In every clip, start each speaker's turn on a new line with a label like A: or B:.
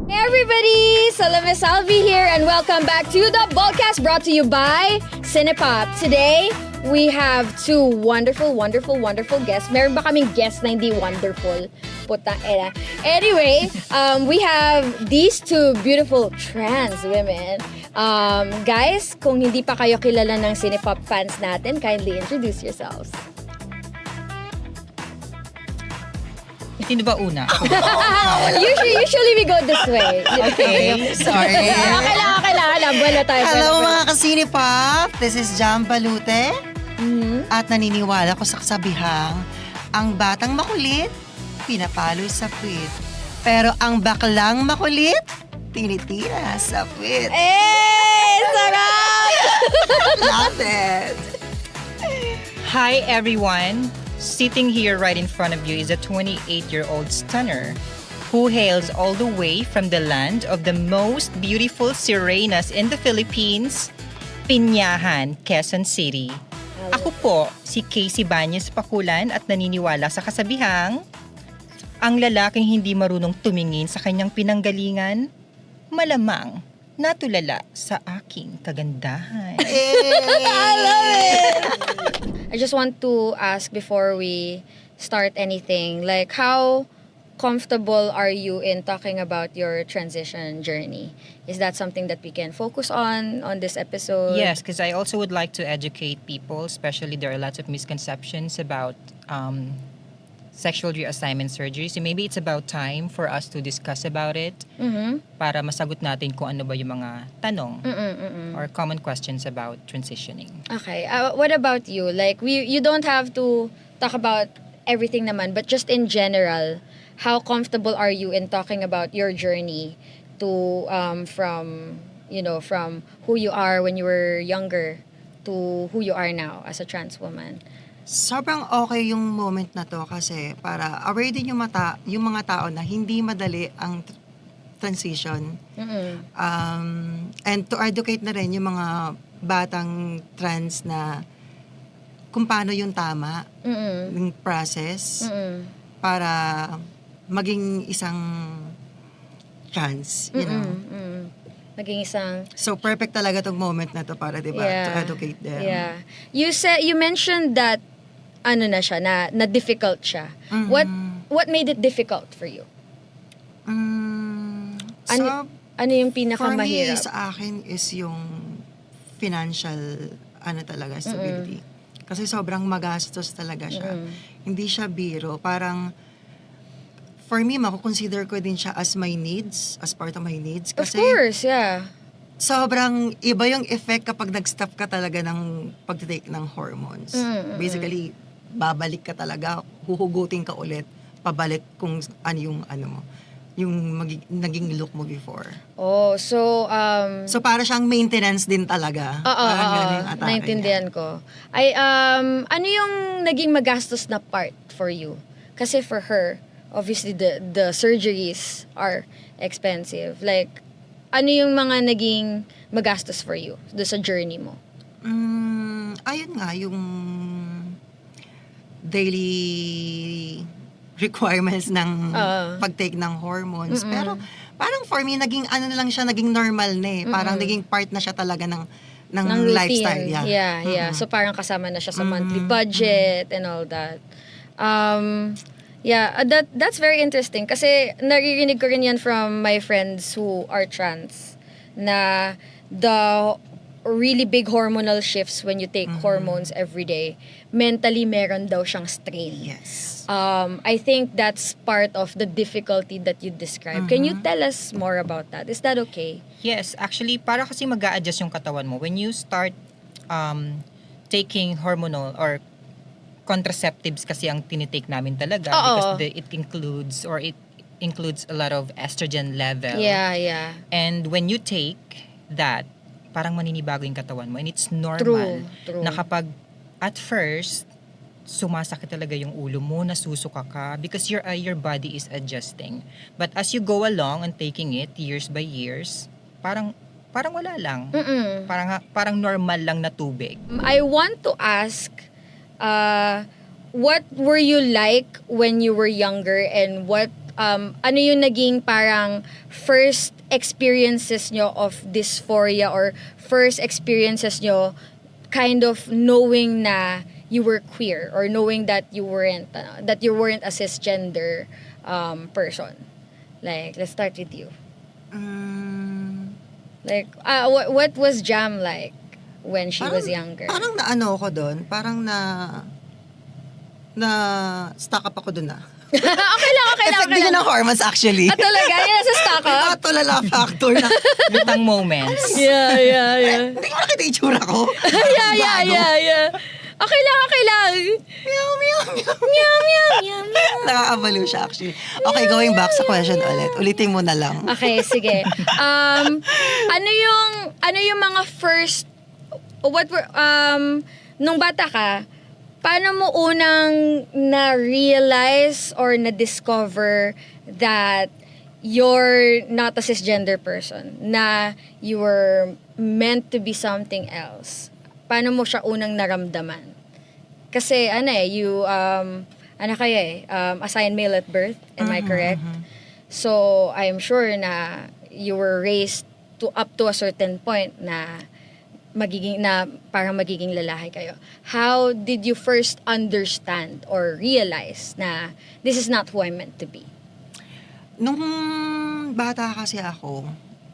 A: Hey everybody! Salome Salvi here and welcome back to the Ballcast brought to you by Cinepop. Today, we have two wonderful guests. Meron ba kaming guest na hindi wonderful? Putang ina. Anyway, we have these two beautiful trans women. Guys, kung hindi pa kayo kilala ng Cinepop fans natin, kindly introduce yourselves.
B: Sino ba una?
A: Usually we go this way.
B: Okay, sorry.
A: Okay lang. Buwala tayo.
C: Hello mga kasinipop! This is Jam Balute.
A: Mm-hmm.
C: At naniniwala ko sa kasabihang, ang batang makulit, pinapaloy sa puwit. Pero ang baklang makulit, tinitira sa puwit.
A: Sarap!
C: Love it!
B: Hi everyone! Sitting here right in front of you is a 28-year-old stunner who hails all the way from the land of the most beautiful sirenas in the Philippines, Pinyahan, Quezon City. Ako po, si Casey Banyes Pakulan at naniniwala sa kasabihang, ang lalaking hindi marunong tumingin sa kanyang pinanggalingan, malamang natulala sa aking kagandahan.
A: I love it! I just want to ask before we start anything, like how comfortable are you in talking about your transition journey? Is that something that we can focus on this episode?
B: Yes, because I also would like to educate people, especially there are lots of misconceptions about sexual reassignment surgery. So maybe it's about time for us to discuss about it para masagot natin kung ano ba yung mga tanong or common questions about transitioning.
A: Okay. What about you? Like, you don't have to talk about everything naman, but just in general, how comfortable are you in talking about your journey to from who you are when you were younger to who you are now as a trans woman?
C: Sobrang okay yung moment na to kasi para aware din yung mga tao na hindi madali ang transition. And to educate na rin yung mga batang trans na kung paano yung tama yung process para maging isang trans, you know.
A: Maging isang...
C: So perfect talaga tong moment na to para, diba, to educate them.
A: Yeah. You mentioned that na siya, na difficult siya. What made it difficult for you? Ano yung pinakamahirap?
C: For me, sa akin is yung financial stability. Kasi sobrang magastos talaga siya. Hindi siya biro. Parang, for me, makukonsider ko din siya as my needs, as part of my needs. Kasi
A: of course, yeah.
C: Sobrang iba yung effect kapag nag-stop ka talaga ng pag-take ng hormones. Basically, babalik ka talaga, huhugutin ka ulit, pabalik kung ano mo, yung naging look mo before.
A: Oh, so...
C: So, para siyang maintenance din talaga. Parang ganun yung atake
A: naintindihan
C: niya.
A: ko. Ano yung naging magastos na part for you? Kasi for her, obviously, the surgeries are expensive. Like, ano yung mga naging magastos for you sa journey mo?
C: Ayun nga, yung daily requirements ng pag-take ng hormones. Pero parang for me, naging normal na eh. Parang naging part na siya talaga ng lifestyle.
A: Yeah. So parang kasama na siya sa monthly budget and all that. That's very interesting kasi naririnig ko rin yan from my friends who are trans na the really big hormonal shifts when you take hormones every day, mentally meron daw siyang strain.
C: Yes.
A: I think that's part of the difficulty that you described. Can you tell us more about that? Is that okay?
B: Yes, actually, para kasi mag-a-adjust yung katawan mo. When you start taking hormonal or contraceptives kasi ang tinitake namin talaga because it includes a lot of estrogen level.
A: Yeah.
B: And when you take that, parang maninibago yung katawan mo. And it's normal
A: True.
B: na kapag at first, sumasakit talaga yung ulo mo, nasusuka ka because your body is adjusting. But as you go along and taking it years by years, parang wala lang. Parang normal lang na tubig.
A: I want to ask, what were you like when you were younger and what ano yung naging parang first experiences nyo of dysphoria or first experiences nyo kind of knowing na you were queer or knowing that you weren't a cisgender person? Like, let's start with you. Like, what was Jam like when she was younger?
C: Parang naano ako doon. Parang na stuck up ako doon
A: Okay lang.
C: Effect din yun ng hormones actually.
A: Talaga? Yan nasa stock up?
C: Mga tulala factor na.
B: Lutang moments.
A: Yeah.
C: Hindi ko nakita yung itsura ko.
A: Yeah. Okay lang.
C: Meow, meow, meow.
A: Meow.
C: Nakakabaliw siya actually. Okay, going back sa question ulit. Ulitin mo na lang.
A: Okay, sige. Ano yung mga first, nung bata ka, paano mo unang na-realize or na-discover that you're not a cisgender person, na you were meant to be something else? Paano mo siya unang naramdaman? Kasi assigned male at birth, am I correct? So, I'm sure na you were raised up to a certain point na parang magiging lalaki kayo. How did you first understand or realize na this is not who I'm meant to be?
C: Nung bata kasi ako,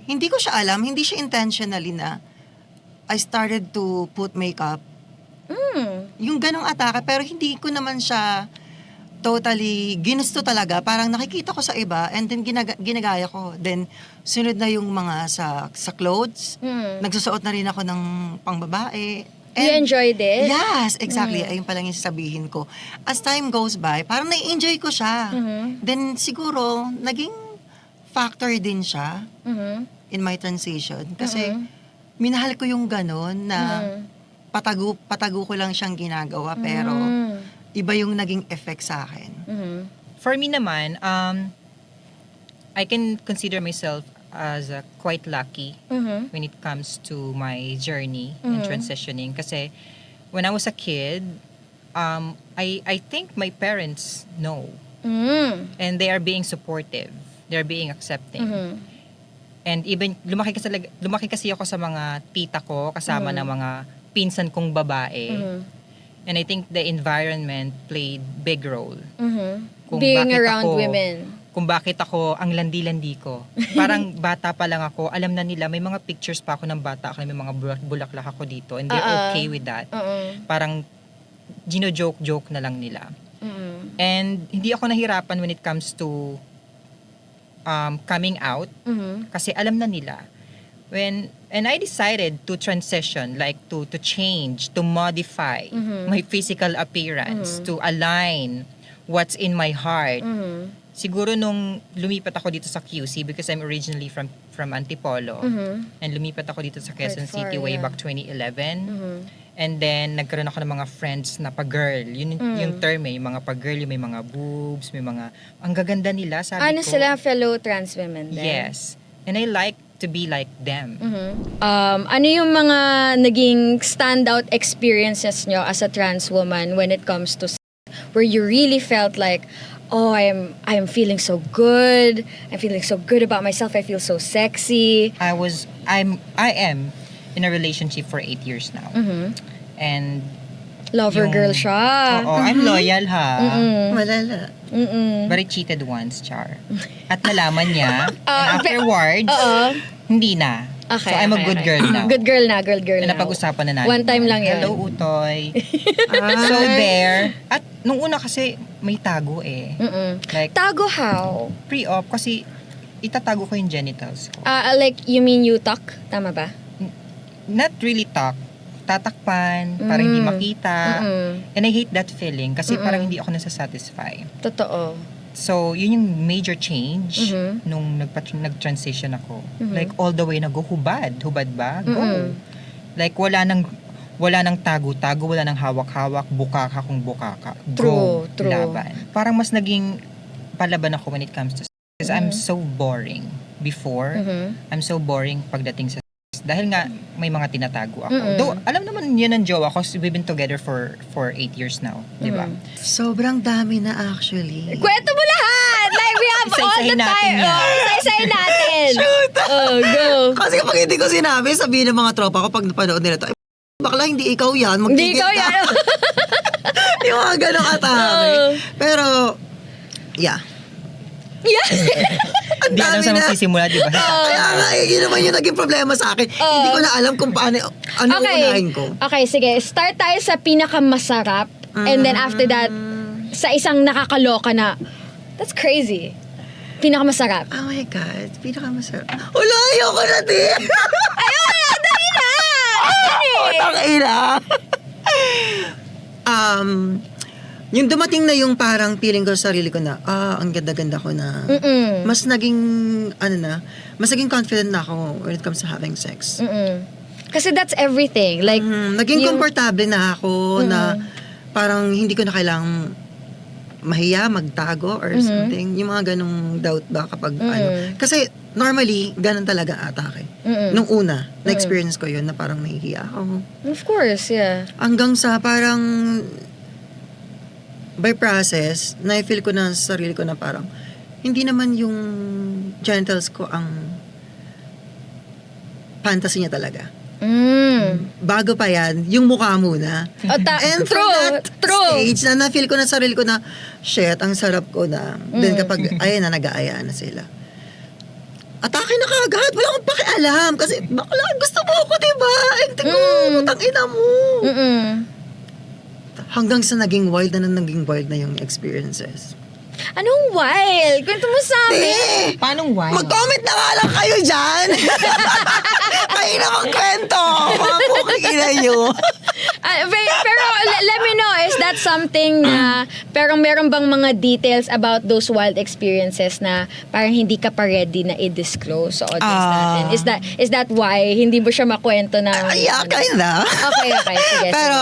C: hindi ko siya alam, hindi siya intentionally na I started to put makeup. Yung ganong atake, pero hindi ko naman siya totally ginusto talaga. Parang nakikita ko sa iba and then ginagaya ko. Then sunod na yung mga sa clothes. Nagsusuot na rin ako ng pangbabae.
A: You enjoyed it?
C: Yes, exactly. Ayun pa lang yung sasabihin ko. As time goes by, parang nai-enjoy ko siya. Then siguro, naging factor din siya in my transition. Kasi minahal ko yung ganon na patago ko lang siyang ginagawa pero iba yung naging effect sa akin.
B: For me naman, I can consider myself as quite lucky when it comes to my journey and transitioning. Kasi when I was a kid, I think my parents know. And they are being supportive. They are being accepting. And even, lumaki kasi ako sa mga tita ko, kasama ng mga pinsan kong babae. And I think the environment played big role. Kung
A: Being
B: bakit
A: around
B: ako,
A: women.
B: Kung bakit ako ang landi-landi ko. Parang bata pa lang ako, alam na nila, may mga pictures pa ako ng bata ako, may mga bulaklak ako dito. And they're okay with that. Parang, gino-joke-joke na lang nila. And hindi ako nahirapan when it comes to coming out kasi alam na nila and I decided to transition, like to change, to modify my physical appearance, to align what's in my heart. Siguro nung lumipat ako dito sa QC because I'm originally from Antipolo and lumipat ako dito sa Quezon City way back 2011. And then, nagkaroon ako ng mga friends na pag-girl. Yun yung term yung mga pag-girl, yung may mga boobs, may mga, ang gaganda nila, sabi ko.
A: Sila fellow trans women din?
B: Yes. And I like to be like them.
A: Ano yung mga naging standout experiences nyo as a trans woman when it comes to where you really felt like, oh, I am feeling so good. I'm feeling so good about myself. I feel so sexy.
B: I am in a relationship for 8 years now. And
A: lover girl siya.
B: Oo, I'm loyal ha.
C: Malala.
B: But I cheated once, Char. At nalaman niya, and afterwards, hindi na.
A: Okay,
B: so I'm a good girl now.
A: Good girl na.
B: Na napag-usapan na natin.
A: One time lang yun.
B: Hello, Utoy. So there. At nung una kasi, may tago eh. Like,
A: Tago how?
B: pre-op kasi itatago ko yung genitals ko.
A: Like, you mean you talk? Tama ba?
B: Not really talk. Tatakpan, para hindi makita. And I hate that feeling kasi parang hindi ako nasasatisfy.
A: Totoo.
B: So, yun yung major change nung nag-transition ako. Like, all the way hubad. Hubad ba? Go. Like, wala nang tago-tago, wala nang hawak-hawak, bukaka kung bukaka. Go.
A: True.
B: Laban. Parang mas naging palaban ako when it comes to sex. Because I'm so boring before. I'm so boring pagdating sa dahil nga may mga tinatago ako. Though alam naman yun ang jowa ko, we've been together for 8 years now, di ba?
C: Sobrang dami na actually.
A: Kwento mo lahat! Like, we have
B: Isa-isahin
A: the
B: natin
A: time.
B: yan.
A: Oh, isa-isahin natin.
C: Shoot!
A: Oh, go.
C: Kasi kapag hindi ko sinabi, sabihin ng mga tropa ko pag napanood nila to, bakla hindi ikaw yan,
A: Hindi
C: magtigil
A: ikaw
C: ka.
A: yan.
C: Yung mga ganong atake. Pero, yeah.
A: Yeah.
C: Ang
B: Hindi alam
C: dami
B: saan
C: na.
B: magsisimula, di ba?
C: Kaya nga, yun naman yung naging problema sa akin. Hindi ko na alam kung paano, ano unahin ko.
A: Okay, sige. Start tayo sa pinakamasarap. And then after that, sa isang nakakaloka na, that's crazy. Pinakamasarap.
C: Oh my God, pinakamasarap. Wala, ayoko na din.
A: Ayun na, dali na!
C: Utang ina. Yung dumating na yung parang feeling ko sa sarili ko na, ang ganda-ganda ko na. Mas naging, mas naging confident na ako when it comes to having sex.
A: Kasi that's everything. Like,
C: Naging komportable na ako na parang hindi ko na kailangang mahiya, magtago or something. Yung mga ganong doubt ba kapag ano. Kasi normally, ganun talaga atake. Nung una, na-experience ko yun na parang nahihiya ako.
A: of course, yeah.
C: Hanggang sa parang by process, na-feel ko na sa sarili ko na parang hindi naman yung genitals ko ang fantasy niya talaga. Bago pa yan, yung mukha muna. And from that stage, na na-feel ko na sarili ko na, shit, ang sarap ko na. Then kapag, ayan na, nag-aaya na sila. Atake na kagad, wala akong pakialam. Kasi, bakla, gusto mo ako, diba? Ente ko, tangina mo. Hanggang sa naging wild na yung experiences.
A: Anong wild? Kwento mo sa amin.
B: Paano why?
C: Mag-comment na nga lang kayo dyan! Kayo na magkwento! Mga pukang ina nyo!
A: Pero let me know, is that something na pero meron bang mga details about those wild experiences na parang hindi ka pa ready na i-disclose sa audience natin? Is that why hindi mo siya makwento na?
C: Yeah, kinda.
A: Okay, sige.
C: Pero,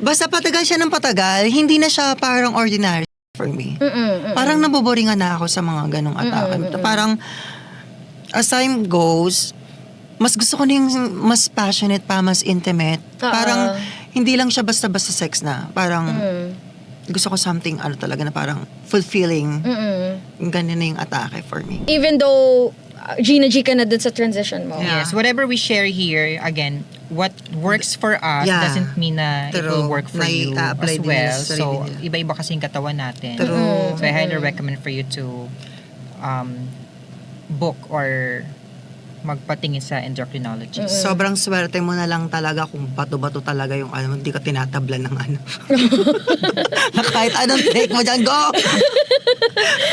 C: basta patagal siya ng patagal, hindi na siya parang ordinary for me. Parang naboboringan na ako sa mga ganong atake. Parang, as time goes, mas gusto ko na yung mas passionate pa, mas intimate. Parang, hindi lang siya basta-basta sex na. Parang, gusto ko something, talaga na parang fulfilling. Ganyan na yung atake for me.
A: Even though, Gina G ka na dun sa transition mo.
B: Yes, whatever we share here, again, what works for us doesn't mean na it will work for you as well. So, iba-iba kasi yung katawan natin. So, I highly recommend for you to book or magpatingin sa endocrinologist.
C: Sobrang swerte mo na lang talaga kung bato-bato talaga yung hindi ka tinatablan ng na kahit anong take mo dyan, go!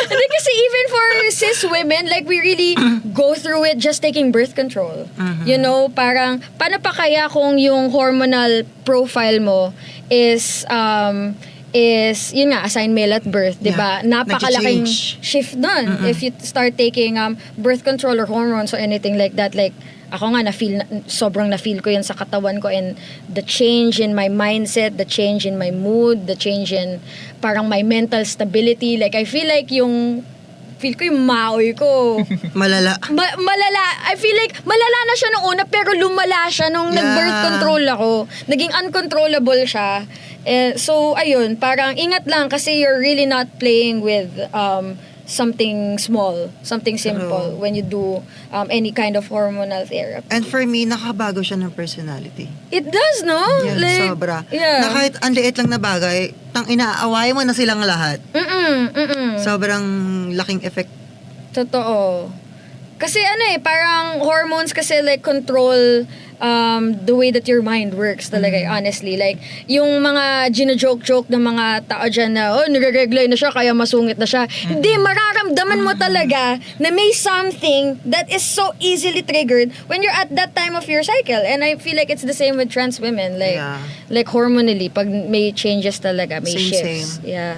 A: Hindi kasi even for cis women, like we really go through it just taking birth control. You know, parang, paano pa kaya kung yung hormonal profile mo is yun nga, assigned male at birth, di ba? Napakalaking shift nun. If you start taking birth control or hormones or anything like that, like, ako nga, sobrang na-feel ko yun sa katawan ko, and the change in my mindset, the change in my mood, the change in parang my mental stability. Like, I feel like feel ko yung maoy ko.
C: Malala.
A: Malala. I feel like malala na siya nung una, pero lumala siya nung nag-birth control ako. Naging uncontrollable siya. So, ayun, parang ingat lang kasi you're really not playing with something small, something simple when you do any kind of hormonal therapy.
C: And for me, nakabago siya ng personality.
A: It does, no?
C: Yeah,
A: Like,
C: sobra.
A: Yeah.
C: Na kahit ang liit lang na bagay, inaaway mo na silang lahat. Sobrang laking effect.
A: Totoo. Kasi parang hormones kasi like control the way that your mind works talaga, honestly. Like, yung mga gina-joke-joke ng mga tao dyan na, nire-reglay na siya, kaya masungit na siya. Hindi, mararamdaman mo talaga na may something that is so easily triggered when you're at that time of your cycle. And I feel like it's the same with trans women. Like, like hormonally, pag may changes talaga, may shifts.
C: Same.
A: Yeah.